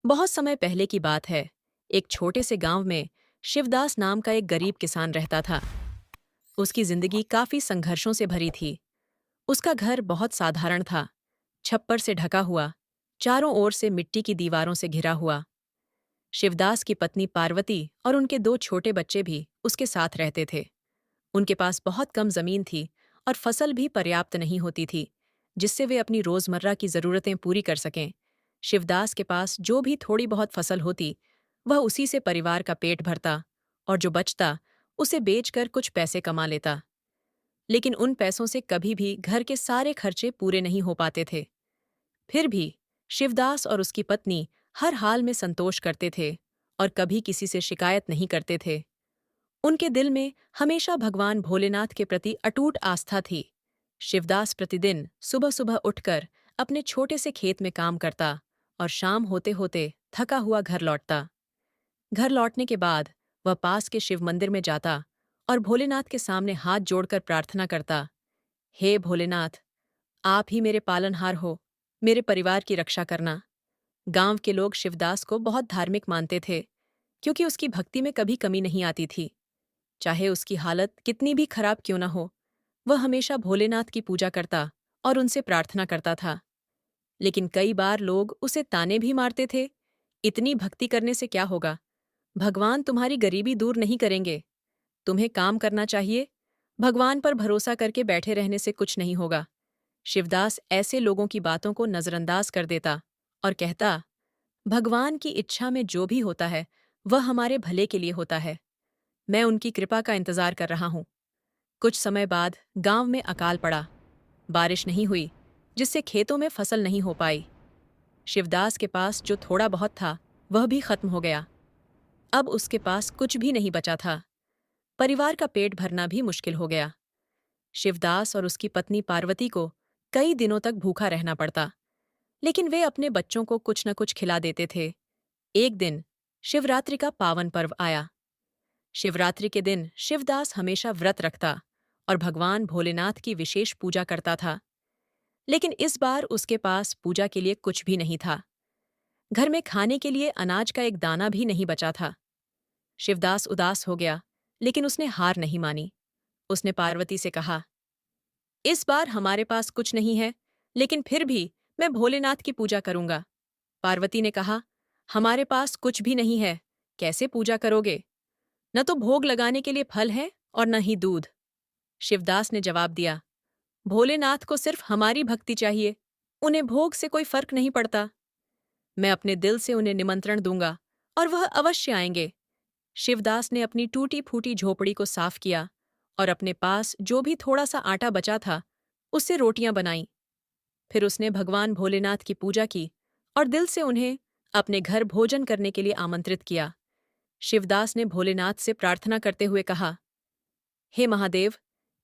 बहुत समय पहले की बात है। एक छोटे से गांव में शिवदास नाम का एक गरीब किसान रहता था। उसकी जिंदगी काफी संघर्षों से भरी थी। उसका घर बहुत साधारण था, छप्पर से ढका हुआ, चारों ओर से मिट्टी की दीवारों से घिरा हुआ। शिवदास की पत्नी पार्वती और उनके दो छोटे बच्चे भी उसके साथ रहते थे। उनके पास बहुत कम जमीन थी और फसल भी पर्याप्त नहीं होती थी, जिससे वे अपनी रोजमर्रा की जरूरतें पूरी कर सकें। शिवदास के पास जो भी थोड़ी बहुत फसल होती, वह उसी से परिवार का पेट भरता और जो बचता उसे बेचकर कुछ पैसे कमा लेता। लेकिन उन पैसों से कभी भी घर के सारे खर्चे पूरे नहीं हो पाते थे। फिर भी शिवदास और उसकी पत्नी हर हाल में संतोष करते थे और कभी किसी से शिकायत नहीं करते थे। उनके दिल में हमेशा भगवान भोलेनाथ के प्रति अटूट आस्था थी। शिवदास प्रतिदिन सुबह सुबह उठकर अपने छोटे से खेत में काम करता और शाम होते होते थका हुआ घर लौटता। घर लौटने के बाद वह पास के शिव मंदिर में जाता और भोलेनाथ के सामने हाथ जोड़कर प्रार्थना करता। हे भोलेनाथ, आप ही मेरे पालनहार हो, मेरे परिवार की रक्षा करना। गांव के लोग शिवदास को बहुत धार्मिक मानते थे, क्योंकि उसकी भक्ति में कभी कमी नहीं आती थी। चाहे उसकी हालत कितनी भी खराब क्यों न हो, वह हमेशा भोलेनाथ की पूजा करता और उनसे प्रार्थना करता था। लेकिन कई बार लोग उसे ताने भी मारते थे, इतनी भक्ति करने से क्या होगा? भगवान तुम्हारी गरीबी दूर नहीं करेंगे। तुम्हें काम करना चाहिए। भगवान पर भरोसा करके बैठे रहने से कुछ नहीं होगा। शिवदास ऐसे लोगों की बातों को नजरअंदाज कर देता और कहता, भगवान की इच्छा में जो भी होता है, वह हमारे भले के लिए होता है। मैं उनकी कृपा का इंतजार कर रहा हूं। कुछ समय बाद गांव में अकाल पड़ा। बारिश नहीं हुई, जिससे खेतों में फसल नहीं हो पाई। शिवदास के पास जो थोड़ा बहुत था, वह भी खत्म हो गया। अब उसके पास कुछ भी नहीं बचा था। परिवार का पेट भरना भी मुश्किल हो गया। शिवदास और उसकी पत्नी पार्वती को कई दिनों तक भूखा रहना पड़ता, लेकिन वे अपने बच्चों को कुछ न कुछ खिला देते थे। एक दिन शिवरात्रि का पावन पर्व आया। शिवरात्रि के दिन शिवदास हमेशा व्रत रखता और भगवान भोलेनाथ की विशेष पूजा करता था। लेकिन इस बार उसके पास पूजा के लिए कुछ भी नहीं था। घर में खाने के लिए अनाज का एक दाना भी नहीं बचा था। शिवदास उदास हो गया, लेकिन उसने हार नहीं मानी। उसने पार्वती से कहा, इस बार हमारे पास कुछ नहीं है, लेकिन फिर भी मैं भोलेनाथ की पूजा करूंगा। पार्वती ने कहा, हमारे पास कुछ भी नहीं है, कैसे पूजा करोगे? न तो भोग लगाने के लिए फल है और न ही दूध। शिवदास ने जवाब दिया, भोलेनाथ को सिर्फ हमारी भक्ति चाहिए, उन्हें भोग से कोई फर्क नहीं पड़ता। मैं अपने दिल से उन्हें निमंत्रण दूंगा और वह अवश्य आएंगे। शिवदास ने अपनी टूटी फूटी झोपड़ी को साफ किया और अपने पास जो भी थोड़ा सा आटा बचा था, उससे रोटियां बनाईं। फिर उसने भगवान भोलेनाथ की पूजा की और दिल से उन्हें अपने घर भोजन करने के लिए आमंत्रित किया। शिवदास ने भोलेनाथ से प्रार्थना करते हुए कहा, हे महादेव,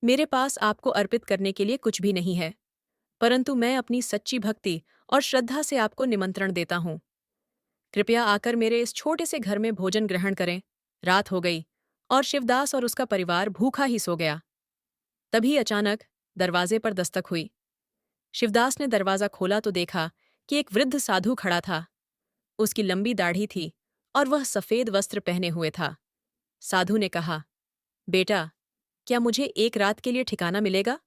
मेरे पास आपको अर्पित करने के लिए कुछ भी नहीं है, परंतु मैं अपनी सच्ची भक्ति और श्रद्धा से आपको निमंत्रण देता हूँ। कृपया आकर मेरे इस छोटे से घर में भोजन ग्रहण करें। रात हो गई और शिवदास और उसका परिवार भूखा ही सो गया। तभी अचानक दरवाजे पर दस्तक हुई। शिवदास ने दरवाजा खोला तो देखा कि एक वृद्ध साधु खड़ा था। उसकी लंबी दाढ़ी थी और वह सफेद वस्त्र पहने हुए था। साधु ने कहा, बेटा, क्या मुझे एक रात के लिए ठिकाना मिलेगा?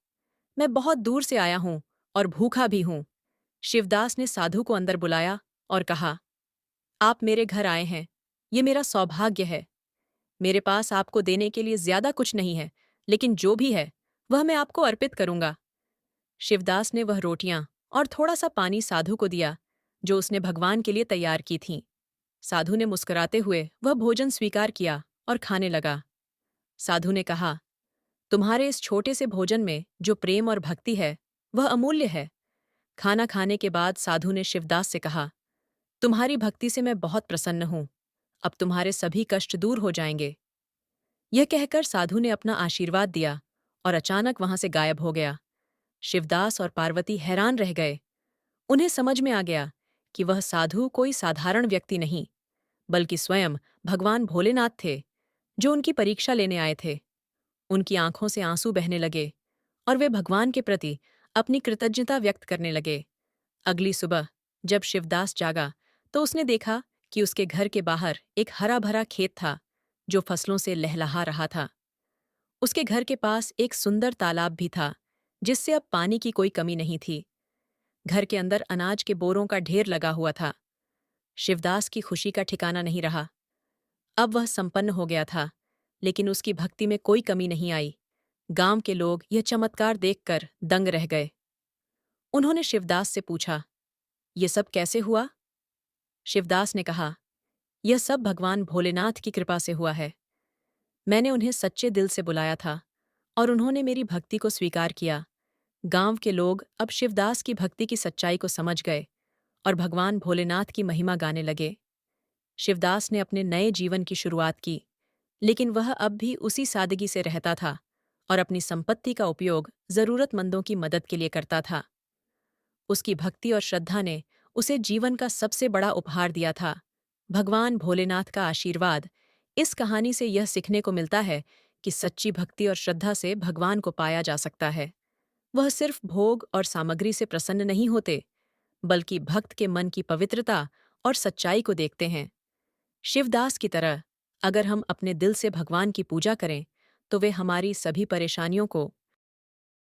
मैं बहुत दूर से आया हूं और भूखा भी हूं। शिवदास ने साधु को अंदर बुलाया और कहा, आप मेरे घर आए हैं, ये मेरा सौभाग्य है। मेरे पास आपको देने के लिए ज्यादा कुछ नहीं है, लेकिन जो भी है वह मैं आपको अर्पित करूंगा। शिवदास ने वह रोटियां और थोड़ा सा पानी साधु को दिया, जो उसने भगवान के लिए तैयार की थीं। साधु ने मुस्कुराते हुए वह भोजन स्वीकार किया और खाने लगा। साधु ने कहा, तुम्हारे इस छोटे से भोजन में जो प्रेम और भक्ति है, वह अमूल्य है। खाना खाने के बाद साधु ने शिवदास से कहा, तुम्हारी भक्ति से मैं बहुत प्रसन्न हूं। अब तुम्हारे सभी कष्ट दूर हो जाएंगे। यह कहकर साधु ने अपना आशीर्वाद दिया और अचानक वहां से गायब हो गया। शिवदास और पार्वती हैरान रह गए। उन्हें समझ में आ गया कि वह साधु कोई साधारण व्यक्ति नहीं, बल्कि स्वयं भगवान भोलेनाथ थे, जो उनकी परीक्षा लेने आए थे। उनकी आंखों से आंसू बहने लगे और वे भगवान के प्रति अपनी कृतज्ञता व्यक्त करने लगे। अगली सुबह जब शिवदास जागा, तो उसने देखा कि उसके घर के बाहर एक हरा भरा खेत था जो फसलों से लहलहा रहा था। उसके घर के पास एक सुंदर तालाब भी था जिससे अब पानी की कोई कमी नहीं थी। घर के अंदर अनाज के बोरों का ढेर लगा हुआ था। शिवदास की खुशी का ठिकाना नहीं रहा। अब वह संपन्न हो गया था, लेकिन उसकी भक्ति में कोई कमी नहीं आई। गांव के लोग यह चमत्कार देखकर दंग रह गए। उन्होंने शिवदास से पूछा, ये सब कैसे हुआ? शिवदास ने कहा, यह सब भगवान भोलेनाथ की कृपा से हुआ है। मैंने उन्हें सच्चे दिल से बुलाया था और उन्होंने मेरी भक्ति को स्वीकार किया। गांव के लोग अब शिवदास की भक्ति की सच्चाई को समझ गए और भगवान भोलेनाथ की महिमा गाने लगे। शिवदास ने अपने नए जीवन की शुरुआत की, लेकिन वह अब भी उसी सादगी से रहता था और अपनी संपत्ति का उपयोग जरूरतमंदों की मदद के लिए करता था। उसकी भक्ति और श्रद्धा ने उसे जीवन का सबसे बड़ा उपहार दिया था। भगवान भोलेनाथ का आशीर्वाद। इस कहानी से यह सीखने को मिलता है कि सच्ची भक्ति और श्रद्धा से भगवान को पाया जा सकता है। वह सिर्फ भोग और सामग्री से प्रसन्न नहीं होते, बल्कि भक्त के मन की पवित्रता और सच्चाई को देखते हैं। शिवदास की तरह अगर हम अपने दिल से भगवान की पूजा करें, तो वे हमारी सभी परेशानियों को